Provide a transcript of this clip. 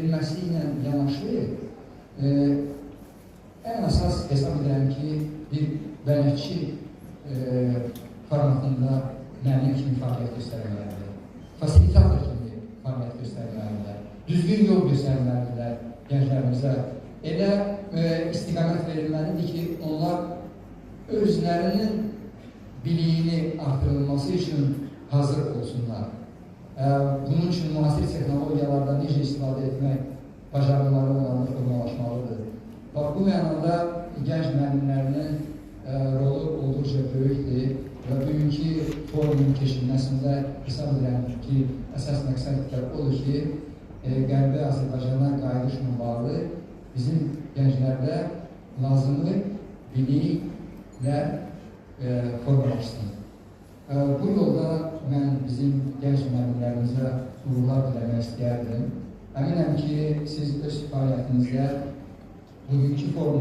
verilməsi ilə yanaşı ən əsas hesab edirəm ki, bir bələdçi formatında müəllim kimi fəaliyyət göstərməlidir, fasilitator kimi fəaliyyət göstərməlidir, düzgün yol göstərməlidirlər gənclərimizə. Elə istiqamət verilməlidir ki, onlar özlərinin biliyini artırılması üçün hazır olsunlar. Bunun üçün müasir texnologiyalardan necə istifadə etmək bacarıqları olanlar formalaşmalıdır. Bu mənada gənc müəllimlərinin rolu olduqca böyükdür və bugünkü forumun keçirilməsində hesab edirəm ki, əsas məqsəd odur ki, Qərbi Azərbaycana qayıdışla bağlı bizim gənclərdə lazımlı biliklər formalaşsın. Bu yolda mən bizim gənc müəllimlərimizə uğurlar diləmək istəyərdim. Əminəm ki, siz öz fəaliyyətinizdə bugünkü forumda